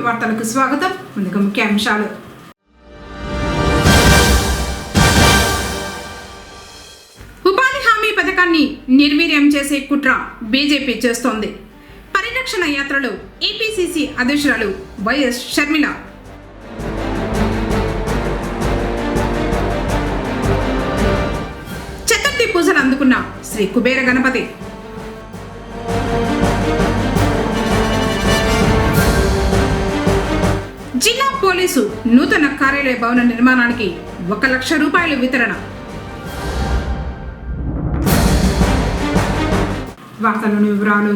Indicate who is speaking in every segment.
Speaker 1: వార్తలకు స్వాగతం. ముందుగా ముఖ్యాంశాలు. ఉపాధి హామీ పథకాన్ని నిర్వీర్యం చేసే కుట్ర బీజేపీ చేస్తోంది. పరిరక్షణ యాత్రలో ఏపీసీసీ అధ్యక్షురాలు వైఎస్ షర్మిల. చతుర్థి పూజలు అందుకున్న శ్రీ కుబేర గణపతి. జిల్లా పోలీసు నూతన కార్యాలయ భవన నిర్మాణానికి 1 లక్ష రూపాయలు వితరణ. వార్తలోని వివరాలు.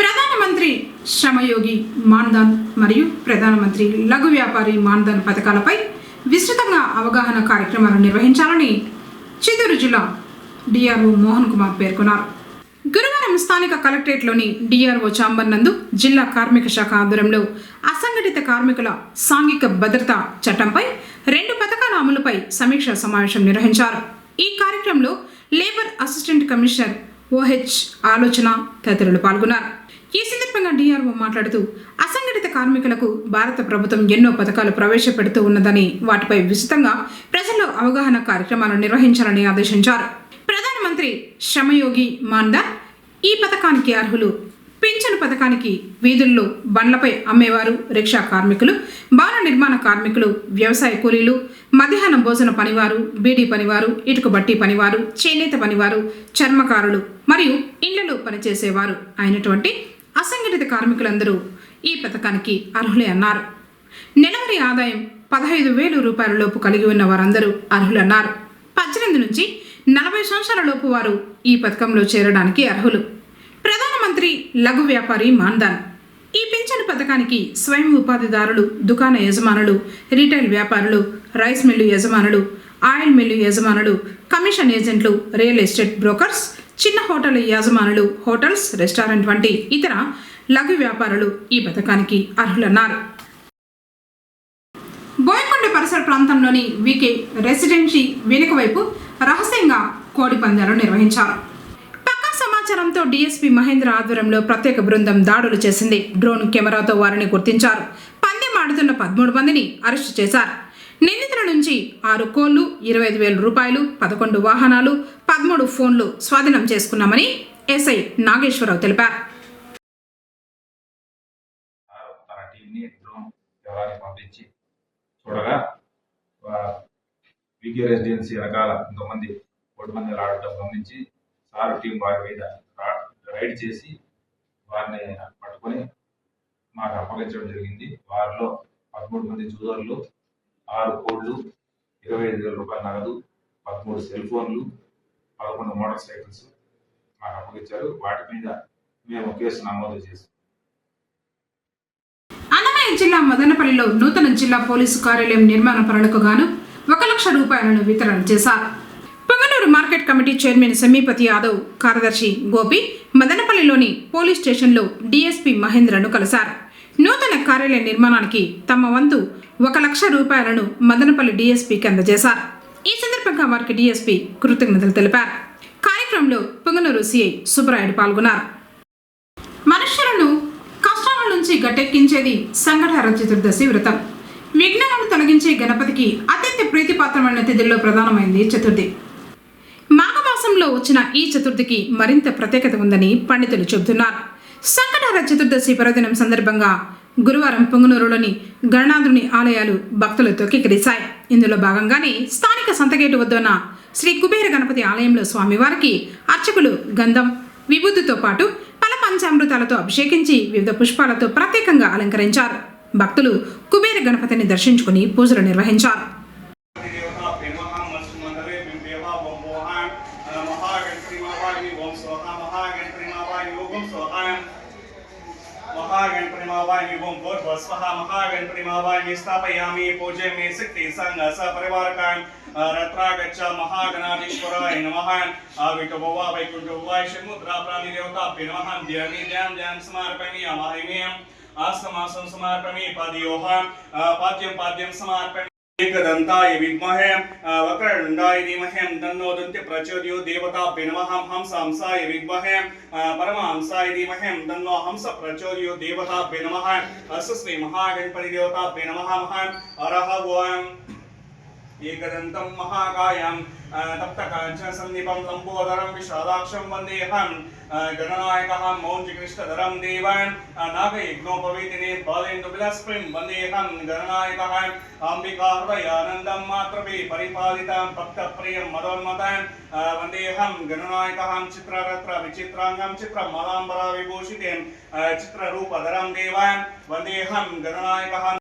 Speaker 1: ప్రధానమంత్రి శ్రమయోగి మాన్ధన్ మరియు ప్రధానమంత్రి లఘు వ్యాపారి మాన్ధన్ పథకాలపై విస్తృతంగా అవగాహన కార్యక్రమాలు నిర్వహించాలని చిత్తూరు జిల్లా డిఆర్ఓ మోహన్ కుమార్ పేర్కొన్నారు. గురువారం స్థానిక కలెక్టరేట్లోని డిఆర్ఓ ఛాంబర్ నందు జిల్లా కార్మిక శాఖ ఆధ్వర్యంలో అసంఘటిత కార్మికుల సాంఘిక భద్రతా చట్టంపై 2 పథకాల అమలుపై సమీక్షా సమావేశం నిర్వహించారు. ఈ కార్యక్రమంలో లేబర్ అసిస్టెంట్ కమిషనర్ ఓహెచ్ ఆలోచన తదితరులు పాల్గొన్నారు. ఈ సందర్భంగా డిఆర్ఓ మాట్లాడుతూ అసంఘటిత కార్మికులకు భారత ప్రభుత్వం ఎన్నో పథకాలు ప్రవేశపెడుతూ ఉన్నదని, వాటిపై విస్తృతంగా ప్రజల్లో అవగాహన కార్యక్రమాలు నిర్వహించాలని ఆదేశించారు. ప్రధానమంత్రి శ్రమయోగి మాన్ధన్ ఈ పథకానికి అర్హులు. పింఛను పథకానికి వీధుల్లో బండ్లపై అమ్మేవారు, రిక్షా కార్మికులు, భవన నిర్మాణ కార్మికులు, వ్యవసాయ కూలీలు, మధ్యాహ్నం భోజన పనివారు, బీడీ పనివారు, ఇటుక బట్టి పనివారు, చేనేత పనివారు, చర్మకారులు మరియు ఇళ్లలో పనిచేసేవారు అయినటువంటి అసంఘటిత కార్మికులందరూ ఈ పథకానికి అర్హులే అన్నారు. నెలవారీ ఆదాయం 15,000 రూపాయల లోపు కలిగి ఉన్న వారందరూ అర్హులన్నారు. 18 నుంచి 40 సంవత్సరాల లోపు వారు ఈ పథకంలో చేరడానికి అర్హులు. ప్రధానమంత్రి లఘు వ్యాపారి మాన్ధన్ ఈ పింఛను పథకానికి స్వయం ఉపాధిదారులు, దుకాణ యజమానులు, రీటైల్ వ్యాపారులు, రైస్ మిల్లు యజమానులు, ఆయిల్ మిల్లు యజమానులు, కమిషన్ ఏజెంట్లు, రియల్ ఎస్టేట్ బ్రోకర్స్, చిన్న హోటల్ యజమానులు, హోటల్స్, రెస్టారెంట్ వంటి ఇతర లఘు వ్యాపారులు ఈ పథకానికి అర్హులన్నారు. బోయకొండ పరిసర ప్రాంతంలోని వికే రెసిడెన్సీ వెనుక వైపు రహస్యంగా కోడి పందాలు నిర్వహించారు. పక్కా సమాచారంతో డీఎస్పీ మహేంద్ర ఆధ్వర్యంలో ప్రత్యేక బృందం దాడులు చేసింది. డ్రోన్ కెమెరాతో వారిని గుర్తించారు. పందెం ఆడుతున్న 13 మందిని అరెస్టు చేశారు. నిందితుల నుంచి 6 కోళ్లు, 25,000 రూపాయలు, 11 వాహనాలు, 13 ఫోన్లు స్వాధీనం చేసుకున్నామని ఎస్ఐ నాగేశ్వరరావు తెలిపారు.
Speaker 2: చూడగా వికే రెసిడెన్సీ రకాల కొంతమంది కోటి మంది ఆడటం గమనించి సార్ టీం వారి మీద రైడ్ చేసి వారిని పట్టుకొని మాకు అప్పగించడం జరిగింది. వారిలో 13 మంది జూదర్లు, 6 కోళ్లు, 25,000 రూపాయల నగదు, 13 సెల్ ఫోన్లు, 11 మోటార్ సైకిల్స్ మాకు అప్పగించారు. వాటి మీద మేము కేసు నమోదు చేసాం.
Speaker 1: జిల్లా మదనపల్లిలో నూతన జిల్లా పోలీసు కార్యాలయం నిర్మాణ పనులకు గాను 1 లక్ష రూపాయలను వితరణ చేశారు. Punganur market committee chairman సమీపతి Yadav, కార్యదర్శి గోపి మదనపల్లిలోని పోలీస్ స్టేషన్లో డీఎస్పీ మహేంద్రను కలిశారు. నూతన కార్యాలయ నిర్మాణానికి తమ వంతు 1 లక్ష రూపాయలను మదనపల్లి డీఎస్పీకి అందజేశారు. ఈ సందర్భంగా వారికి డీఎస్పీ కృతజ్ఞతలు తెలిపారు. కార్యక్రమంలో పొంగనూరు సిఐ సుబ్బరాయుడు పాల్గొన్నారు. మనుషులను నుంచి గట్టెక్కించేది సంకటహర చతుర్దశి వ్రతం. విఘ్నాలను తొలగించే గణపతికి అత్యంత ప్రీతిపాత్రమైన తిథుల్లో ప్రధానమైంది చతుర్థి. మాఘమాసంలో వచ్చిన ఈ చతుర్థికి మరింత ప్రత్యేకత ఉందని పండితులు చెబుతున్నారు. సంకటహర చతుర్దశి పర్వదినం సందర్భంగా గురువారం పొంగనూరులోని గణనాథుని ఆలయాలు భక్తులతో కిక్కిరిశాయి. ఇందులో భాగంగానే స్థానిక సంతగేటు వద్ద ఉన్న శ్రీ కుబేర గణపతి ఆలయంలో స్వామివారికి అర్చకులు గంధం, విభూతితో పాటు పంచామృతాలతో అభిషేకించి వివిధ పుష్పాలతో ప్రత్యేకంగా అలంకరించారు. భక్తులు కుబేర గణపతిని దర్శించుకుని పూజలు నిర్వహించారు.
Speaker 3: महागणपति मावाणी ओम भूर्भुवः स्वः महागणपति मावाणी स्थापयामि पूज्य मे शक्ति संग सपरिवारकान् रत्रागच्छ महागणाधीश्वराय नमः आविर्भुवा वैकुण्ठवाय षण्मुद्रा प्राणि देवताभ्यो नमः ध्यानि ध्यान समर्पयामि अमाहिमेयम् आस्तमासं समर्पयामि पादयोः पाद्यं समर्पयामि। एकदन्ताय विद्महे वक्रतुण्डाय धीमहि तन्नो दन्ति प्रचोदयात् देवताभ्यो नमः हंसाय विद्महे परमहंसाय धीमहि तन्नो हंस प्रचोदयात् देवताभ्यो नमः अस्य श्री महागणपति देवताभ्यो नमः अरह ओम एकदन्तं महाकायं तप्तकाञ्चन सन्निपं लम्बोदरं विशालाक्षं वन्देऽहं गणनायकः मौञ्जीकृष्णधरं देवान् नागयज्ञोपवीतिने बालेन्दुविलासप्रिं वन्देऽहं गणनायकः अम्बिकाहृदयानन्दं मातृभि परिपालितां भक्तप्रियं मदोन्मतां वन्देऽहं गणनायकः चित्ररत्न विचित्राङ्गं चित्रमालाम्बरा विभूषितं चित्ररूपधरं देवान् वन्देऽहं गणनायकः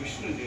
Speaker 3: विष्णु जी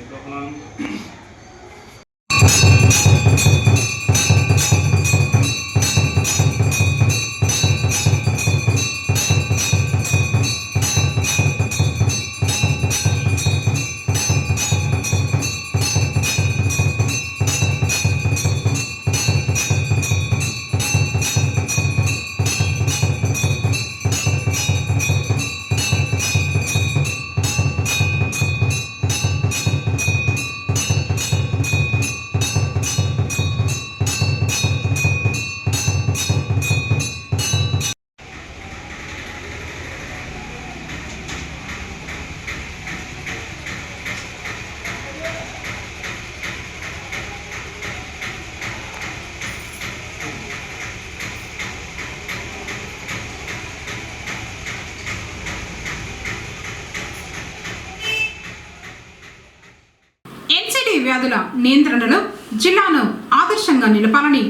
Speaker 1: వ్యాధుల నియంత్రణలో జిల్లాను ఆదర్శంగా నిలపాలని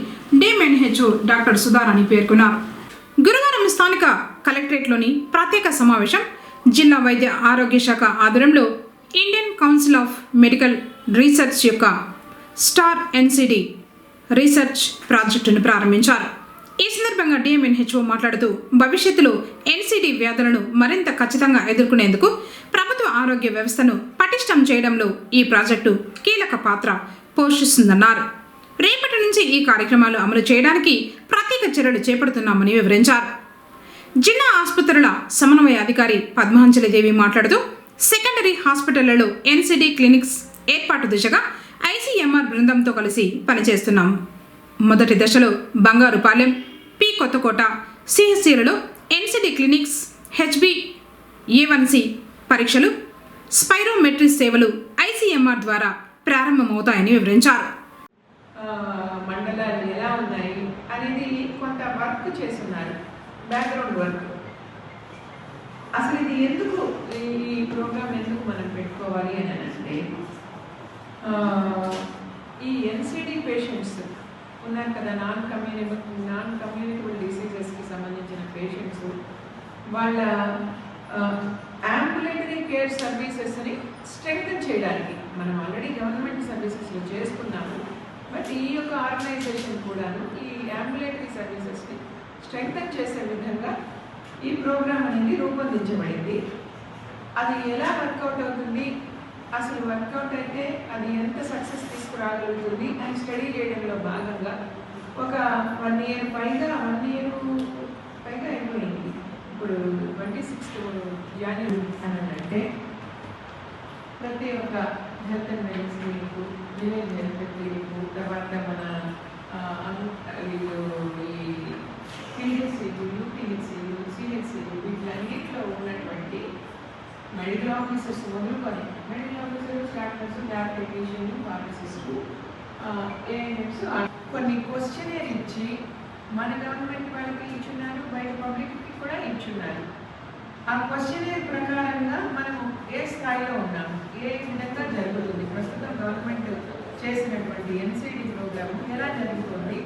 Speaker 1: డిఎంఎన్హెచ్ఓ డాక్టర్ సుధారాణి పేర్కొన్నారు. గురువారం స్థానిక కలెక్టరేట్లోని ప్రత్యేక సమావేశం జిల్లా వైద్య ఆరోగ్య శాఖ ఆధ్వర్యంలో Indian council of medical research యొక్క స్టార్ ఎన్సిడి రీసెర్చ్ ప్రాజెక్టును ప్రారంభించారు. ఈ సందర్భంగా డిఎంఎన్హెచ్ఓ మాట్లాడుతూ భవిష్యత్తులో ఎన్సిడి వ్యాధులను మరింత ఖచ్చితంగా ఎదుర్కొనేందుకు ప్రభుత్వ ఆరోగ్య వ్యవస్థను పటిష్టం చేయడంలో ఈ ప్రాజెక్టు కీలక పాత్ర పోషిస్తుందన్నారు. రేపటి నుంచి ఈ కార్యక్రమాలు అమలు చేయడానికి ప్రత్యేక చర్యలు చేపడుతున్నామని వివరించారు. జిల్లా ఆసుపత్రుల సమన్వయ అధికారి పద్మాంజలిదేవి మాట్లాడుతూ సెకండరీ హాస్పిటళ్లలో ఎన్సిడి క్లినిక్స్ ఏర్పాటు దిశగా ఐసీఎంఆర్ బృందంతో కలిసి పనిచేస్తున్నాం. మొదటి దశలో బంగారుపాలెం, పి కొత్తకోట, సిహెచ్సిలలో ఎన్సిడి క్లినిక్స్, హెచ్బిఏ1సి పరీక్షలు, స్పైరోమెట్రీ సేవలు ఐసీఎంఆర్ ద్వారా ప్రారంభమవుతాయని వివరించారు.
Speaker 4: మండలాలు ఎలా ఉన్నాయి అనేది కొంత వర్క్ చేస్తున్నారు, బ్యాక్గ్రౌండ్ వర్క్. అసలు ఇది ఎందుకు, ఈ ప్రోగ్రామ్ ఎందుకు మనం పెట్టుకోవాలి అని అంటే, ఈ ఎన్సిడి పేషెంట్స్ ఉన్నారు కదా, నాన్ కమ్యూనికబుల్ డిసీజెస్కి సంబంధించిన పేషెంట్స్, వాళ్ళ అంబులేటరీ కేర్ సర్వీసెస్ని స్ట్రెంగ్తన్ చేయడానికి మనం ఆల్రెడీ గవర్నమెంట్ సర్వీసెస్లో చేసుకున్నాము. బట్ ఈ యొక్క ఆర్గనైజేషన్ కూడాను ఈ అంబులేటరీ సర్వీసెస్ని స్ట్రెంగ్తన్ చేసే విధంగా ఈ ప్రోగ్రామ్ అనేది రూపొందించబడింది. అది ఎలా వర్కౌట్ అవుతుంది, అసలు వర్కౌట్ అయితే అది ఎంత సక్సెస్ తీసుకురాగలుగుతుంది అని స్టడీ చేయడంలో భాగంగా ఒక 1 year పైగా అయిపోయింది. ఇప్పుడు 26th January అని అంటే ప్రతి ఒక్క health and wellness clinic, village health clinic, తర్వాత మన ఈ పిహెచ్సిలు, యూపీహెచ్సిలు, సిహెచ్సిలు వీటిలన్నింటిలో ఉన్నటువంటి మెడికల్ ఆఫీసర్స్ మొదలుకొని మెడికల్ ఆఫీసర్లు, స్టాఫ్ నర్సు, ల్యాబ్ టెక్నీషియన్లు, ఫార్మసిస్టు, ఏఎన్ఎంస్ కొన్ని క్వశ్చనర్ ఇచ్చి మన గవర్నమెంట్ వాళ్ళకి ఇచ్చున్నారు, బయట పబ్లిక్కి కూడా ఇచ్చున్నారు. ఆ క్వశ్చనర్ ప్రకారంగా మనము ఏ స్థాయిలో ఉన్నాము, ఏ విధంగా జరుగుతుంది, ప్రస్తుతం గవర్నమెంట్ చేసినటువంటి ఎన్సిడి ప్రోగ్రామ్ ఎలా జరుగుతుంది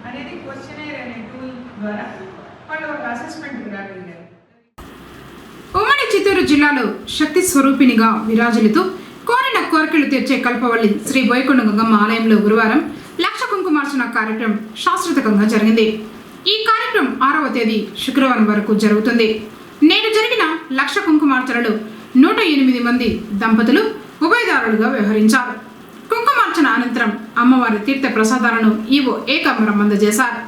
Speaker 4: అనేది క్వశ్చనర్ అనే టూల్ ద్వారా వాళ్ళు ఒక అసెస్మెంట్ రాగలిగారు.
Speaker 1: ఉమ్మడి చిత్తూరు జిల్లాలో శక్తి స్వరూపిణిగా విరాజిల్లుతూ కోరిన కోరికలు తీర్చే కల్పవల్లి శ్రీ బోయకొండ గంగమ్మ ఆలయంలో గురువారం లక్ష కుంకుమార్చన కార్యక్రమం శాస్త్రోక్తంగా జరిగింది. ఈ కార్యక్రమం 6వ తేదీ శుక్రవారం వరకు జరుగుతుంది. నేడు జరిగిన లక్ష కుంకుమార్చనలో 108 మంది దంపతులు ఉభయదారులుగా వ్యవహరించారు. కుంకుమార్చన అనంతరం అమ్మవారి తీర్థ ప్రసాదాలను ఈవో ఏకాంబరం అందజేశారు.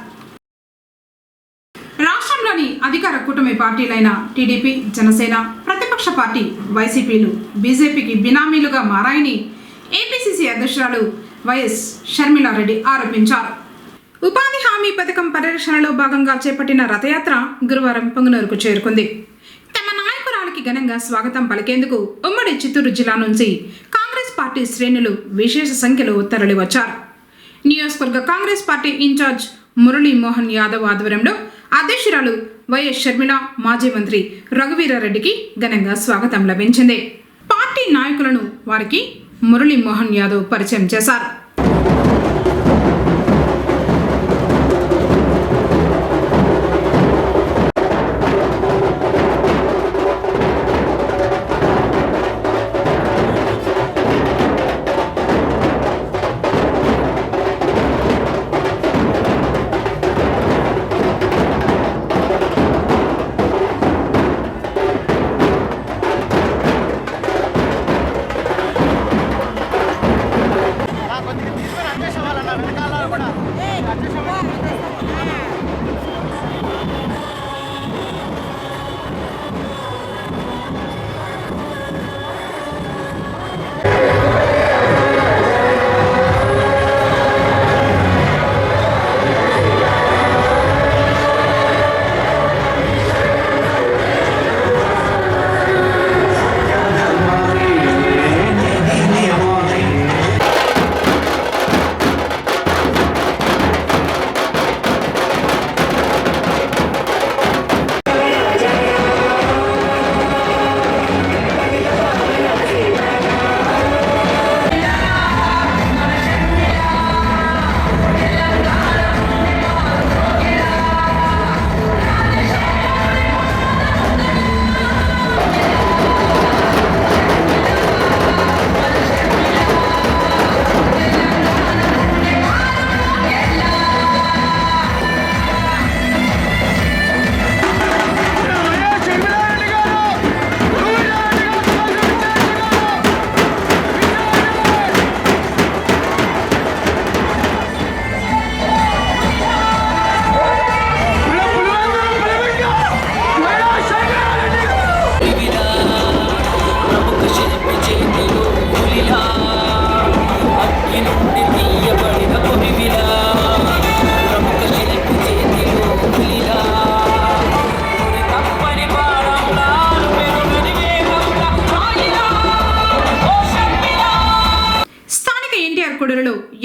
Speaker 1: రాష్ట్రంలోని అధికార కూటమి పార్టీలైన టీడీపీ, జనసేన, ప్రతిపక్ష పార్టీ వైసీపీలు బీజేపీకి బినామీలుగా మారాయని ఏపీసీసీ అధ్యక్షురాలు వైఎస్ షర్మిలారెడ్డి ఆరోపించారు. ఉపాధి హామీ పథకం పరిరక్షణలో భాగంగా చేపట్టిన రథయాత్ర గురువారం పొంగనూరుకు చేరుకుంది. తమ నాయకురాలికి ఘనంగా స్వాగతం పలికేందుకు ఉమ్మడి చిత్తూరు జిల్లా నుంచి కాంగ్రెస్ పార్టీ శ్రేణులు విశేష సంఖ్యలో తరలివచ్చారు. నియోజకవర్గ కాంగ్రెస్ పార్టీ ఇన్ఛార్జ్ మురళీ మోహన్ యాదవ్ ఆధ్వర్యంలో అధ్యక్షురాలు వైఎస్ షర్మిల, మాజీ మంత్రి రఘువీరారెడ్డికి ఘనంగా స్వాగతం లభించింది. పార్టీ నాయకులను వారికి మురళీ మోహన్ యాదవ్ పరిచయం చేశారు.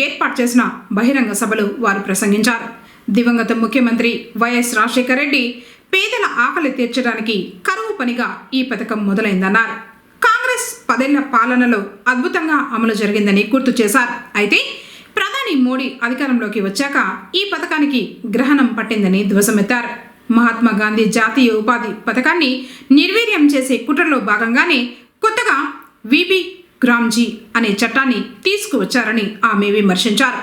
Speaker 1: ఏర్పాటు చేసిన బహిరంగ సభలో వారు ప్రసంగించారు. దివంగత ముఖ్యమంత్రి వైఎస్ రాజశేఖర రెడ్డి పేదల ఆకలి తీర్చడానికి కరువు పనిగా ఈ పథకం మొదలైందన్నారు. కాంగ్రెస్ 10 ఏళ్ల పాలనలో అద్భుతంగా అమలు జరిగిందని గుర్తు చేశారు. అయితే ప్రధాని మోడీ అధికారంలోకి వచ్చాక ఈ పథకానికి గ్రహణం పట్టిందని ధ్వజమెత్తారు. మహాత్మా గాంధీ జాతీయ ఉపాధి పథకాన్ని నిర్వీర్యం చేసే కుట్రలో భాగంగానే కొత్తగా విబి గ్రామ్జీ అనే చట్టాన్ని తీసుకువచ్చారని ఆమె విమర్శించారు.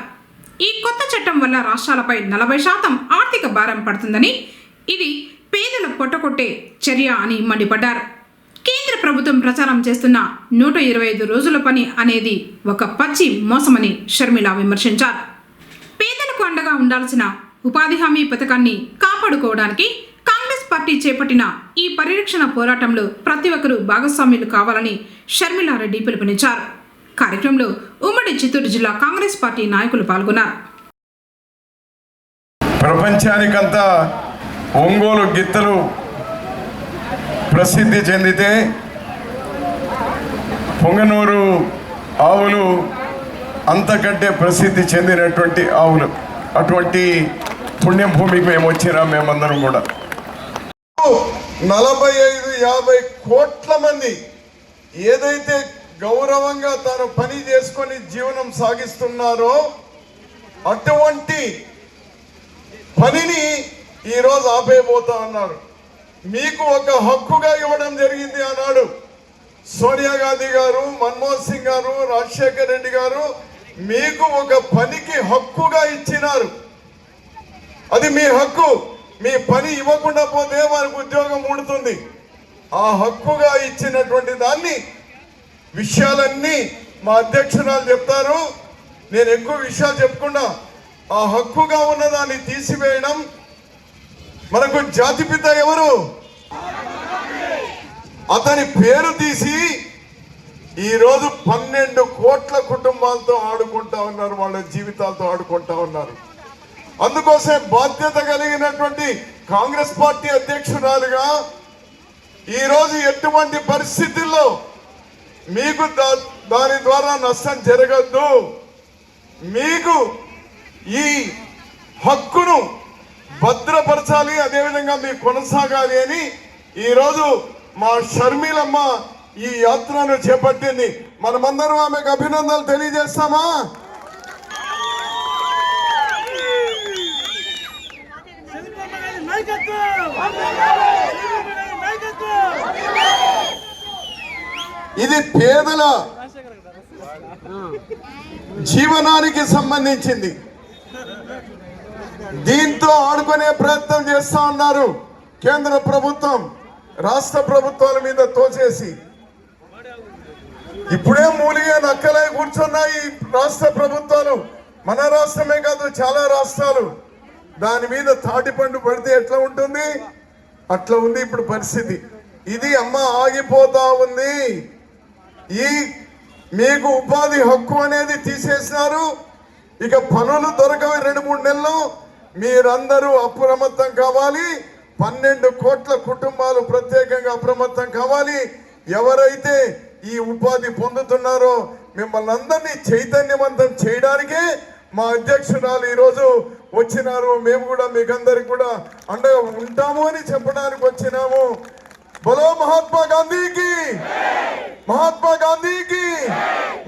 Speaker 1: ఈ కొత్త చట్టం వల్ల రాష్ట్రాలపై 40% ఆర్థిక భారం పడుతుందని, ఇది పేదల పొట్టకొట్టే చర్య అని మండిపడ్డారు. కేంద్ర ప్రభుత్వం ప్రచారం చేస్తున్న 125 రోజుల పని అనేది ఒక పచ్చి మోసమని షర్మిల విమర్శించారు. పేదలకు అండగా ఉండాల్సిన ఉపాధి హామీ పథకాన్ని కాపాడుకోవడానికి కాంగ్రెస్ పార్టీ చేపట్టిన ఈ పరిరక్షణ పోరాటంలో ప్రతి ఒక్కరూ భాగస్వామ్యులు కావాలని షర్మిలారెడ్డి పిలుపునిచ్చారు. కార్యక్రమంలో ఉమ్మడి చిత్తూరు జిల్లా కాంగ్రెస్ పార్టీ నాయకులు పాల్గొన్నారు.
Speaker 5: ప్రపంచానికంతా ఒంగోలు గిత్తలు ప్రసిద్ధి చెందితే పొంగనూరు ఆవులు అంతకంటే ప్రసిద్ధి చెందినటువంటి ఆవులు. అటువంటి పుణ్యభూమికి మేము వచ్చినాం. మేమందరం కూడా 45-50 కోట్ల మంది ఏదైతే గౌరవంగా తాను పని చేసుకొని జీవనం సాగిస్తున్నారో అటువంటి పనిని ఈరోజు ఆపేయబోతా ఉన్నారు. మీకు ఒక హక్కుగా ఇవ్వడం జరిగింది ఆనాడు. సోనియా గాంధీ గారు, మన్మోహన్ సింగ్ గారు, రాజశేఖర్ రెడ్డి గారు మీకు ఒక పనికి హక్కుగా ఇచ్చినారు. అది మీ హక్కు. మీ పని ఇవ్వకుండా పోతే వారికి ఉద్యోగం ఊడుతుంది. ఆ హక్కుగా ఇచ్చినటువంటి దాన్ని విషయాలన్నీ మా అధ్యక్షురాలు చెప్తారు. నేను ఎక్కువ విషయాలు చెప్పకుండా ఆ హక్కుగా ఉన్నదాన్ని తీసివేయడం. మనకు జాతిపిత ఎవరు? అతని పేరు తీసి ఈరోజు 12 కోట్ల కుటుంబాలతో ఆడుకుంటా ఉన్నారు, వాళ్ళ జీవితాలతో ఆడుకుంటా ఉన్నారు. అందుకోసం బాధ్యత కలిగినటువంటి కాంగ్రెస్ పార్టీ అధ్యక్షురాలుగా ఈరోజు ఎటువంటి పరిస్థితుల్లో మీకు దాని ద్వారా నష్టం జరగద్దు, మీకు ఈ హక్కును భద్రపరచాలి, అదేవిధంగా మీకు కొనసాగాలి అని ఈరోజు మా షర్మిలమ్మ ఈ యాత్రను చేపట్టింది. మనమందరం ఆమెకు అభినందనలు తెలియజేస్తామా? ఇది పేదల జీవనానికి సంబంధించింది. దీంతో ఆడుకునే ప్రయత్నం చేస్తా ఉన్నారు కేంద్ర ప్రభుత్వం, రాష్ట్ర ప్రభుత్వాల మీద తోచేసి. ఇప్పుడే మూలిగా నక్కలై కూర్చున్నాయి రాష్ట్ర ప్రభుత్వాలు. మన రాష్ట్రమే కాదు, చాలా రాష్ట్రాలు. దాని మీద తాటిపండు పడితే ఎట్లా ఉంటుంది అట్లా ఉంది ఇప్పుడు పరిస్థితి. ఇది అమ్మ ఆగిపోతా ఉంది. ఈ మీకు ఉపాధి హక్కు అనేది తీసేసినారు. ఇక పనులు దొరకవి 2-3 నెలలు. మీరందరూ అప్రమత్తం కావాలి. 12 కోట్ల కుటుంబాలు ప్రత్యేకంగా అప్రమత్తం కావాలి. ఎవరైతే ఈ ఉపాధి పొందుతున్నారో మిమ్మల్ని అందరినీ చైతన్యవంతం చేయడానికే మా అధ్యక్షురాలు ఈరోజు వచ్చినారు. మేము కూడా మీకందరికి కూడా అండగా ఉంటాము అని చెప్పడానికి వచ్చినాము. బలో మహాత్మా గాంధీకి, మహాత్మా గాంధీకి,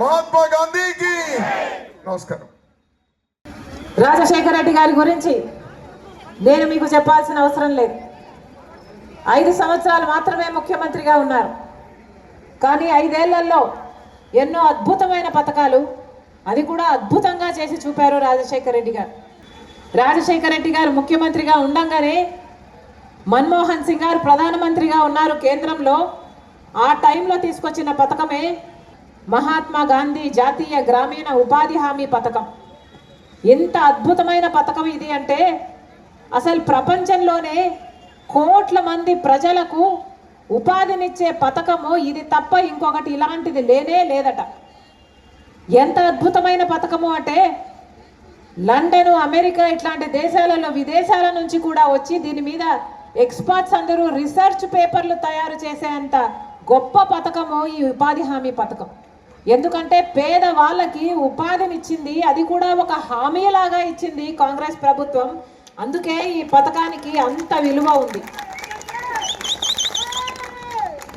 Speaker 5: మహాత్మా గాంధీకి నమస్కారం.
Speaker 6: రాజశేఖర రెడ్డి గారి గురించి నేను మీకు చెప్పాల్సిన అవసరం లేదు. 5 సంవత్సరాలు మాత్రమే ముఖ్యమంత్రిగా ఉన్నారు. కానీ 5 ఏళ్లలో ఎన్నో అద్భుతమైన పథకాలు, అది కూడా అద్భుతంగా చేసి చూపారు రాజశేఖర రెడ్డి గారు. రాజశేఖర రెడ్డి గారు ముఖ్యమంత్రిగా ఉండంగానే మన్మోహన్ సింగ్ గారు ప్రధానమంత్రిగా ఉన్నారు కేంద్రంలో. ఆ టైంలో తీసుకొచ్చిన పథకమే మహాత్మా గాంధీ జాతీయ గ్రామీణ ఉపాధి హామీ పథకం. ఎంత అద్భుతమైన పథకం ఇది అంటే అసలు ప్రపంచంలోనే కోట్ల మంది ప్రజలకు ఉపాధినిచ్చే పథకము ఇది తప్ప ఇంకొకటి ఇలాంటిది లేనే లేదట. ఎంత అద్భుతమైన పథకము అంటే లండన్, అమెరికా ఇట్లాంటి దేశాలలో విదేశాల నుంచి కూడా వచ్చి దీని మీద ఎక్స్పర్ట్స్ అందరూ రీసెర్చ్ పేపర్లు తయారు చేసేంత గొప్ప పథకము ఈ ఉపాధి హామీ పథకం. ఎందుకంటే పేద వాళ్ళకి ఉపాధినిచ్చింది, అది కూడా ఒక హామీలాగా ఇచ్చింది కాంగ్రెస్ ప్రభుత్వం. అందుకే ఈ పథకానికి అంత విలువ ఉంది.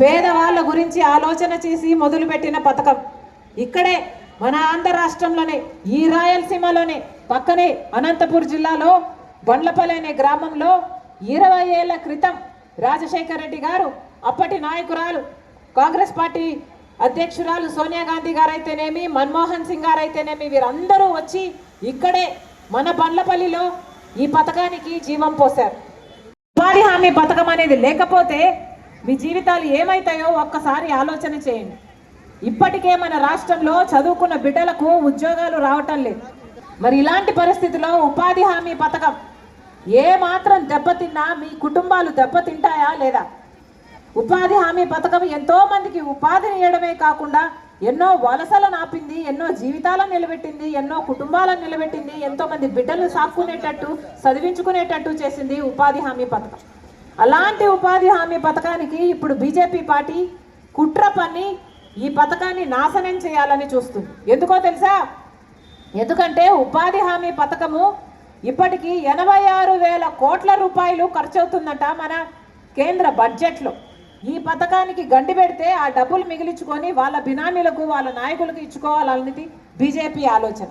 Speaker 6: పేదవాళ్ళ గురించి ఆలోచన చేసి మొదలుపెట్టిన పథకం. ఇక్కడే మన ఆంధ్ర రాష్ట్రంలోనే, ఈ రాయలసీమలోనే పక్కనే అనంతపూర్ జిల్లాలో బండ్లపల్లి అనే గ్రామంలో 20 ఏళ్ల క్రితం రాజశేఖర రెడ్డి గారు, అప్పటి నాయకురాలు కాంగ్రెస్ పార్టీ అధ్యక్షురాలు సోనియా గాంధీ గారైతేనేమి, మన్మోహన్ సింగ్ గారైతేనేమి, వీరందరూ వచ్చి ఇక్కడే మన బండ్లపల్లిలో ఈ పథకానికి జీవం పోశారు. ఉపాధి హామీ పథకం అనేది లేకపోతే మీ జీవితాలు ఏమవుతాయో ఒక్కసారి ఆలోచన చేయండి. ఇప్పటికే మన రాష్ట్రంలో చదువుకున్న బిడ్డలకు ఉద్యోగాలు రావటం లేదు. మరి ఇలాంటి పరిస్థితిలో ఉపాధి హామీ పథకం ఏ మాత్రం దెబ్బతిన్నా మీ కుటుంబాలు దెబ్బతింటాయా లేదా? ఉపాధి హామీ పథకం ఎంతో మందికి ఉపాధిని ఇవ్వడమే కాకుండా ఎన్నో వలసలను ఆపింది, ఎన్నో జీవితాలను నిలబెట్టింది, ఎన్నో కుటుంబాలను నిలబెట్టింది, ఎంతో మంది బిడ్డలు సాక్కునేటట్టు చదివించుకునేటట్టు చేసింది ఉపాధి హామీ పథకం. అలాంటి ఉపాధి హామీ పథకానికి ఇప్పుడు బీజేపీ పార్టీ కుట్ర పన్ని ఈ పథకాన్ని నాశనం చేయాలని చూస్తుంది. ఎందుకో తెలుసా? ఎందుకంటే ఉపాధి హామీ పథకము ఇప్పటికీ 86,000 కోట్ల రూపాయలు ఖర్చు అవుతుందట మన కేంద్ర బడ్జెట్లో. ఈ పథకానికి గండి పెడితే ఆ డబ్బులు మిగిలించుకొని వాళ్ళ బినామీలకు, వాళ్ళ నాయకులకు ఇచ్చుకోవాలన్నది బీజేపీ ఆలోచన.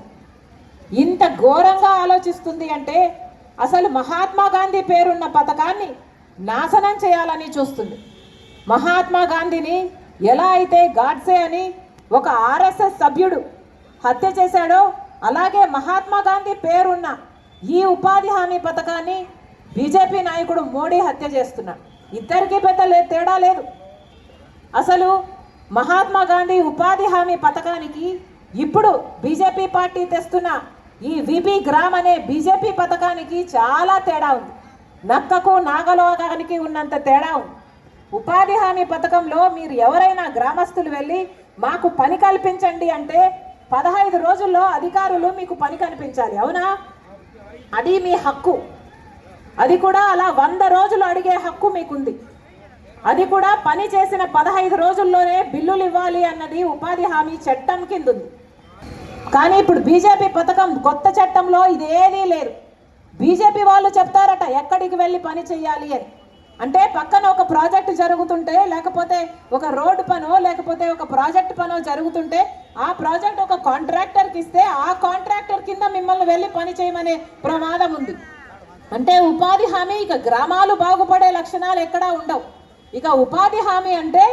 Speaker 6: ఇంత ఘోరంగా ఆలోచిస్తుంది అంటే అసలు మహాత్మా గాంధీ పేరున్న పథకాన్ని నాశనం చేయాలని చూస్తుంది. మహాత్మా గాంధీని ఎలా అయితే గాడ్సే అని ఒక ఆర్ఎస్ఎస్ సభ్యుడు హత్య చేశాడో, అలాగే మహాత్మా గాంధీ పేరున్న ఈ ఉపాధి హామీ పథకాన్ని బీజేపీ నాయకుడు మోడీ హత్య చేస్తున్నాడు. ఇద్దరికీ పెద్ద తేడా లేదు. అసలు మహాత్మా గాంధీ ఉపాధి హామీ పథకానికి ఇప్పుడు బీజేపీ పార్టీ తెస్తున్న ఈ విబి గ్రామ్ అనే బీజేపీ పథకానికి చాలా తేడా ఉంది. నక్కకు నాగలోకానికి ఉన్నంత తేడా ఉంది. ఉపాధి హామీ పథకంలో మీరు ఎవరైనా గ్రామస్తులు వెళ్ళి మాకు పని కల్పించండి అంటే 15 రోజుల్లో అధికారులు మీకు పని కల్పించాలి. అవునా? అది మీ హక్కు. అది కూడా అలా 100 రోజులు అడిగే హక్కు మీకుంది. అది కూడా పని చేసిన 15 రోజుల్లోనే బిల్లులు ఇవ్వాలి అన్నది ఉపాధి హామీ చట్టం కింద ఉంది. కానీ ఇప్పుడు బీజేపీ పథకం కొత్త చట్టంలో ఇదేదీ లేదు. బీజేపీ వాళ్ళు చెప్తారట ఎక్కడికి వెళ్ళి పని చేయాలి అని. అంటే పక్కన ఒక ప్రాజెక్టు జరుగుతుంటే, లేకపోతే ఒక రోడ్డు పనో, లేకపోతే ఒక ప్రాజెక్ట్ పనో జరుగుతుంటే ఆ ప్రాజెక్ట్ ఒక కాంట్రాక్టర్కి ఇస్తే ఆ కాంట్రాక్టర్ కింద మిమ్మల్ని వెళ్ళి పని చేయమనే ప్రమాదం ఉంది. అంటే ఉపాధి హామీ ఇక గ్రామాలు బాగుపడే లక్షణాలు ఎక్కడా ఉండవు. ఇక ఉపాధి హామీ అంటే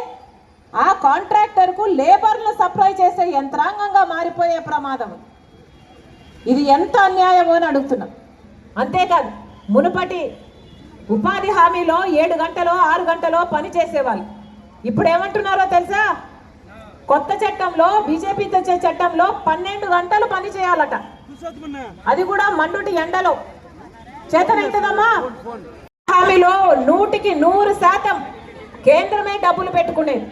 Speaker 6: ఆ కాంట్రాక్టర్కు లేబర్ను సప్లై చేసే యంత్రాంగంగా మారిపోయే ప్రమాదం. ఇది ఎంత అన్యాయమో అని అడుగుతున్నాం. అంతేకాదు, మునుపటి ఉపాధి హామీలో 7 గంటలో 6 గంటలో పని చేసేవాళ్ళు. ఇప్పుడు ఏమంటున్నారో తెలుసా? కొత్త చట్టంలో, బీజేపీ తెచ్చే చట్టంలో 12 గంటలు పని చేయాలట. అది కూడా మండుటి ఎండలో. చేతనైతుందమ్మా? హామీలో 100% కేంద్రమే డబ్బులు పెట్టుకునేది.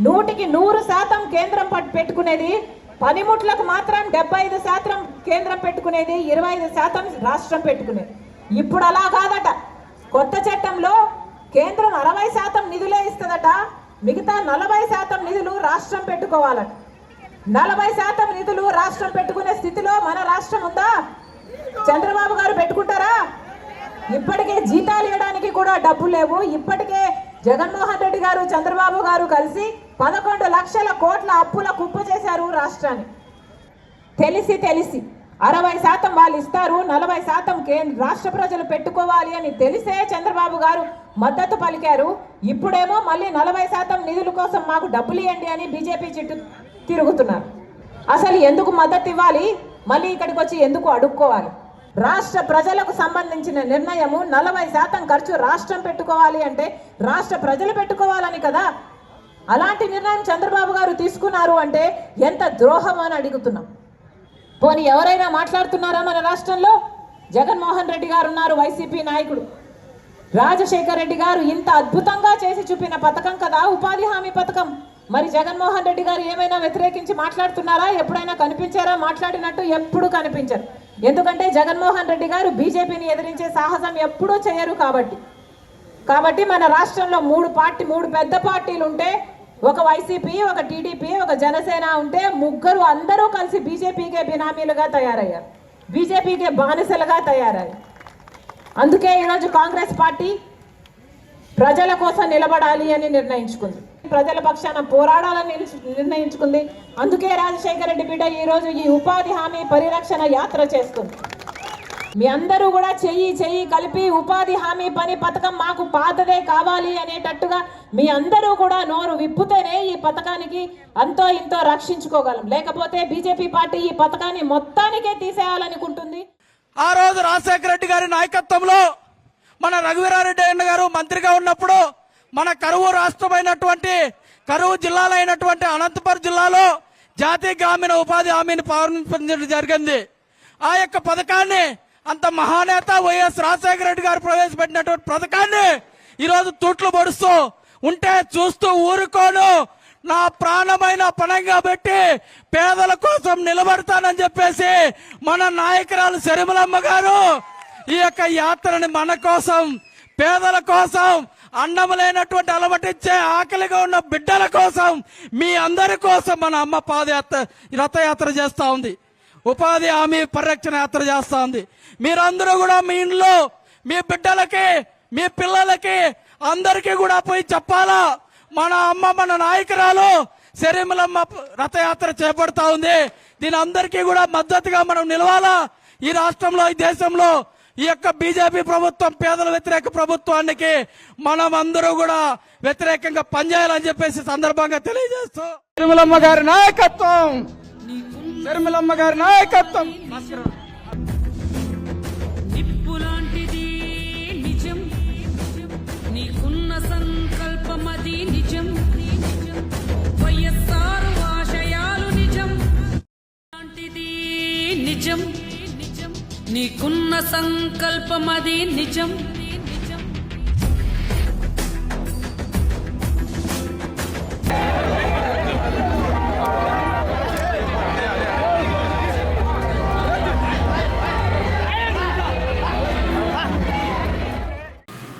Speaker 6: 100% కేంద్రం పెట్టుకునేది. పనిముట్లకు మాత్రం 75% కేంద్రం పెట్టుకునేది, 25% రాష్ట్రం పెట్టుకునేది. ఇప్పుడు అలా కాదట. కొత్త చట్టంలో కేంద్రం 60% నిధులే ఇస్తుందట. మిగతా 40% నిధులు రాష్ట్రం పెట్టుకోవాలట. 40% నిధులు రాష్ట్రం పెట్టుకునే స్థితిలో మన రాష్ట్రం ఉందా? చంద్రబాబు గారు పెట్టుకుంటారా? ఇప్పటికే జీతాలు ఇవ్వడానికి కూడా డబ్బు లేవు. ఇప్పటికే జగన్మోహన్ రెడ్డి గారు, చంద్రబాబు గారు కలిసి 11 లక్షల కోట్ల అప్పుల కుప్ప చేశారు రాష్ట్రాన్ని. తెలిసి 60% వాళ్ళు ఇస్తారు, 40% రాష్ట్ర ప్రజలు పెట్టుకోవాలి అని తెలిసే చంద్రబాబు గారు మద్దతు పలికారు. ఇప్పుడేమో మళ్ళీ 40% నిధుల కోసం మాకు డబ్బులు ఇవ్వండి అని బీజేపీ చుట్టూ తిరుగుతున్నారు. అసలు ఎందుకు మద్దతు ఇవ్వాలి? మళ్ళీ ఇక్కడికి వచ్చి ఎందుకు అడుక్కోవాలి? రాష్ట్ర ప్రజలకు సంబంధించిన నిర్ణయము 40% ఖర్చు రాష్ట్రం పెట్టుకోవాలి అంటే రాష్ట్ర ప్రజలు పెట్టుకోవాలని కదా. అలాంటి నిర్ణయం చంద్రబాబు గారు తీసుకున్నారు అంటే ఎంత ద్రోహం అని అడుగుతున్నాం. పోనీ ఎవరైనా మాట్లాడుతున్నారా మన రాష్ట్రంలో? జగన్మోహన్ రెడ్డి గారు ఉన్నారు, వైసీపీ నాయకుడు. రాజశేఖర్ రెడ్డి గారు ఇంత అద్భుతంగా చేసి చూపిన పథకం కదా ఉపాధి హామీ పథకం. మరి జగన్మోహన్ రెడ్డి గారు ఏమైనా వ్యతిరేకించి మాట్లాడుతున్నారా? ఎప్పుడైనా కనిపించారా? మాట్లాడినట్టు ఎప్పుడు కనిపించరు. ఎందుకంటే జగన్మోహన్ రెడ్డి గారు బీజేపీని ఎదిరించే సాహసం ఎప్పుడూ చేయరు. కాబట్టి మన రాష్ట్రంలో 3 పెద్ద పార్టీలు ఉంటే, ఒక వైసీపీ, ఒక టీడీపీ, ఒక జనసేన ఉంటే, అందరూ కలిసి బీజేపీకే బినామీలుగా తయారయ్యారు, బీజేపీకే బానిసలుగా తయారయ్యారు. అందుకే ఈరోజు కాంగ్రెస్ పార్టీ ప్రజల కోసం నిలబడాలి అని నిర్ణయించుకుంది, ప్రజల పక్షాన పోరాడాలని నిర్ణయించుకుంది. అందుకే రాజశేఖర రెడ్డి బిడ్డ ఈరోజు ఈ ఉపాధి హామీ పరిరక్షణ యాత్ర చేస్తుంది. మీ అందరూ కూడా చెయ్యి కలిపి ఉపాధి హామీ పని పథకం మాకు పాతదే కావాలి అనేటట్టుగా మీ అందరూ కూడా నోరు విప్పుతేనే ఈ పథకానికి అంతో ఇంతో రక్షించుకోగలం. లేకపోతే బీజేపీ పార్టీ ఈ పథకాన్ని మొత్తానికే తీసేయాలనుకుంటుంది.
Speaker 7: ఆ రోజు రాజశేఖర రెడ్డి గారి నాయకత్వంలో మన రఘువీరారెడ్డి అన్న గారు మంత్రిగా ఉన్నప్పుడు మన కరువు రాష్ట్రమైనటువంటి కరువు జిల్లాలైనటువంటి అనంతపురం జిల్లాలో జాతీయ గ్రామీణ ఉపాధి హామీని ప్రారంభించడం జరిగింది. ఆ యొక్క పథకాన్ని అంత మహానేత వైఎస్ రాజశేఖర రెడ్డి గారు ప్రవేశపెట్టినటువంటి పథకాన్ని ఈరోజు తూట్లు పొడుస్తూ ఉంటే చూస్తూ ఊరుకోను, నా ప్రాణమైన పణంగా పెట్టి పేదల కోసం నిలబడతానని చెప్పేసి మన నాయకురాలు శర్మిలమ్మ గారు ఈ యొక్క యాత్రని మన కోసం, పేదల కోసం, అన్నం లేనటువంటి అలమటించే ఆకలిగా ఉన్న బిడ్డల కోసం, మీ అందరి కోసం మన అమ్మ రథయాత్ర చేస్తా ఉంది, ఉపాధి హామీ పరిరక్షణ యాత్ర చేస్తా ఉంది. మీరందరూ కూడా మీ ఇంట్లో మీ బిడ్డలకి, మీ పిల్లలకి అందరికీ కూడా పోయి చెప్పాలా, మన అమ్మ, మన నాయకురాలు శర్మిలమ్మ రథయాత్ర చేపడతా ఉంది. దీని అందరికీ కూడా మద్దతుగా మనం నిలవాలా. ఈ రాష్ట్రంలో, ఈ దేశంలో ఈ యొక్క బీజేపీ ప్రభుత్వం, పేదల వ్యతిరేక ప్రభుత్వానికి మనం అందరూ కూడా వ్యతిరేకంగా పనిచేయాలని చెప్పేసి సందర్భంగా తెలియజేస్తూ, శర్మిలమ్మ గారి నాయకత్వం, శర్మిలమ్మ గారి నాయకత్వం.
Speaker 8: నిప్పులాంటిది నిజం, నీకున్న సంకల్పమది నిజం. నిజం నీకున్న సంకల్పం అది నిజం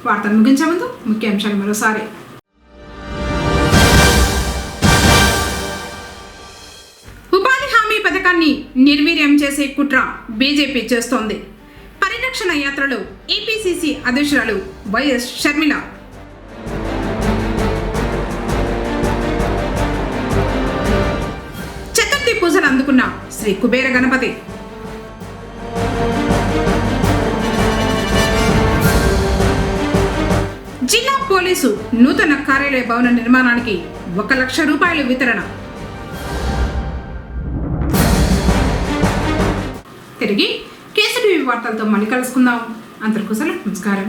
Speaker 1: వార్తలు ముగించే ముందు ముఖ్యాంశాలు మరోసారి. ఉపాధి హామీ పథకాన్ని నిర్వీర్యం చేసే కుట్ర బీజేపీ చేస్తోంది. పరిరక్షణ యాత్రలో ఏపీసీసీ అధ్యక్షురాలు వైఎస్ షర్మిల. చతుర్థి పూజలు అందుకున్న శ్రీ కుబేర గణపతి. జిల్లా పోలీసు నూతన కార్యాలయ భవన నిర్మాణానికి 1 లక్ష రూపాయలు వితరణ. తిరిగి కేసీటీవీ వార్తలతో మళ్ళీ కలుసుకుందాం. అందరికీ నమస్కారం.